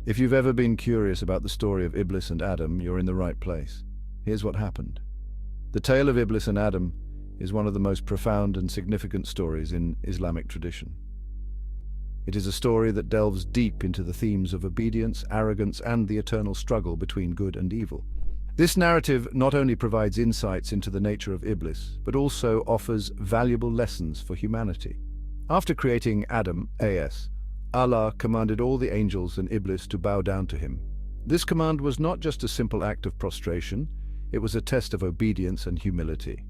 If you've ever been curious about the story of Iblis and Adam, you're in the right place. Here's what happened. The tale of Iblis and Adam is one of the most profound and significant stories in Islamic tradition. It is a story that delves deep into the themes of obedience, arrogance, and the eternal struggle between good and evil. This narrative not only provides insights into the nature of Iblis, but also offers valuable lessons for humanity. After creating Adam, a.s., Allah commanded all the angels and Iblis to bow down to him. This command was not just a simple act of prostration, it was a test of obedience and humility.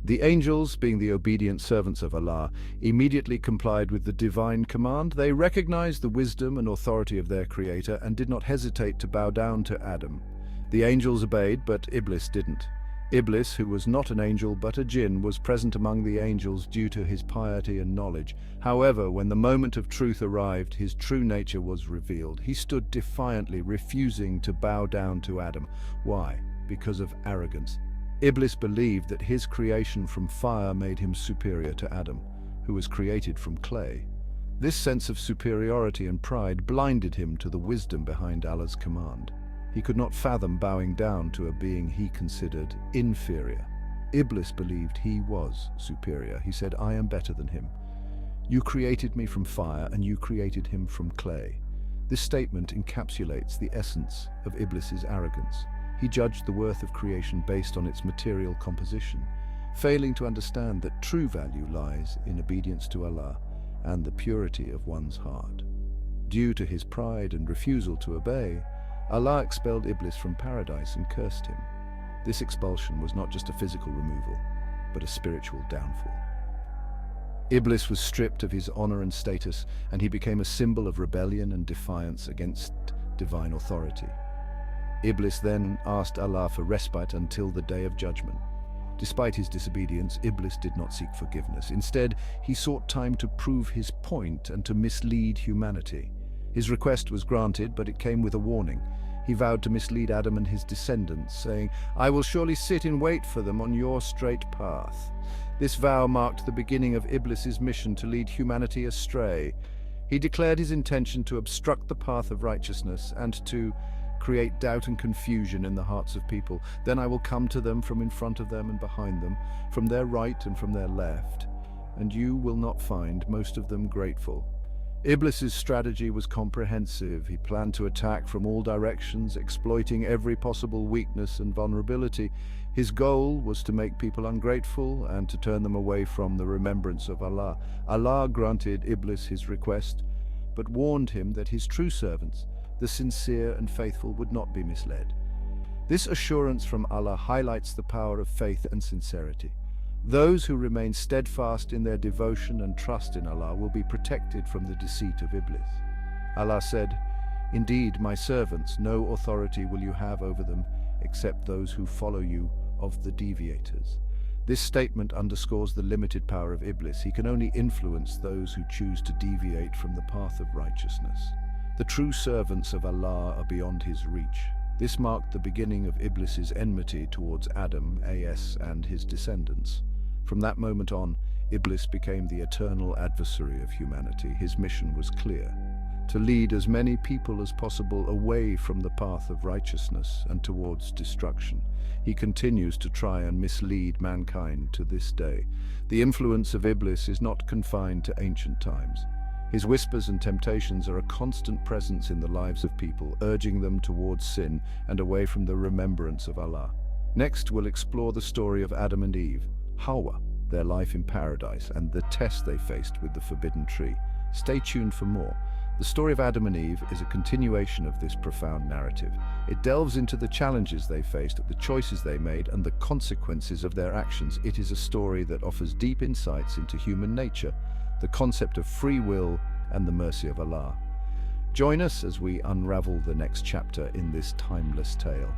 The angels, being the obedient servants of Allah, immediately complied with the divine command. They recognized the wisdom and authority of their Creator and did not hesitate to bow down to Adam. The angels obeyed, but Iblis didn't. Iblis, who was not an angel but a jinn, was present among the angels due to his piety and knowledge. However, when the moment of truth arrived, his true nature was revealed. He stood defiantly, refusing to bow down to Adam. Why? Because of arrogance. Iblis believed that his creation from fire made him superior to Adam, who was created from clay. This sense of superiority and pride blinded him to the wisdom behind Allah's command. He could not fathom bowing down to a being he considered inferior. Iblis believed he was superior. He said, "I am better than him. You created me from fire and you created him from clay." This statement encapsulates the essence of Iblis's arrogance. He judged the worth of creation based on its material composition, failing to understand that true value lies in obedience to Allah and the purity of one's heart. Due to his pride and refusal to obey, Allah expelled Iblis from paradise and cursed him. This expulsion was not just a physical removal, but a spiritual downfall. Iblis was stripped of his honor and status, and he became a symbol of rebellion and defiance against divine authority. Iblis then asked Allah for respite until the day of judgment. Despite his disobedience, Iblis did not seek forgiveness. Instead, he sought time to prove his point and to mislead humanity. His request was granted, but it came with a warning. He vowed to mislead Adam and his descendants, saying, "I will surely sit in wait for them on your straight path." This vow marked the beginning of Iblis's mission to lead humanity astray. He declared his intention to obstruct the path of righteousness and to create doubt and confusion in the hearts of people. "Then I will come to them from in front of them and behind them, from their right and from their left, and you will not find most of them grateful." Iblis's strategy was comprehensive. He planned to attack from all directions, exploiting every possible weakness and vulnerability. His goal was to make people ungrateful and to turn them away from the remembrance of Allah. Allah granted Iblis his request, but warned him that his true servants, the sincere and faithful, would not be misled. This assurance from Allah highlights the power of faith and sincerity. Those who remain steadfast in their devotion and trust in Allah will be protected from the deceit of Iblis. Allah said, "Indeed, my servants, no authority will you have over them except those who follow you of the deviators." This statement underscores the limited power of Iblis. He can only influence those who choose to deviate from the path of righteousness. The true servants of Allah are beyond his reach. This marked the beginning of Iblis's enmity towards Adam, a.s., and his descendants. From that moment on, Iblis became the eternal adversary of humanity. His mission was clear: to lead as many people as possible away from the path of righteousness and towards destruction. He continues to try and mislead mankind to this day. The influence of Iblis is not confined to ancient times. His whispers and temptations are a constant presence in the lives of people, urging them towards sin and away from the remembrance of Allah. Next, we'll explore the story of Adam and Eve, Hawa, their life in paradise, and the test they faced with the forbidden tree. Stay tuned for more. The story of Adam and Eve is a continuation of this profound narrative. It delves into the challenges they faced, the choices they made, and the consequences of their actions. It is a story that offers deep insights into human nature, the concept of free will, and the mercy of Allah. Join us as we unravel the next chapter in this timeless tale.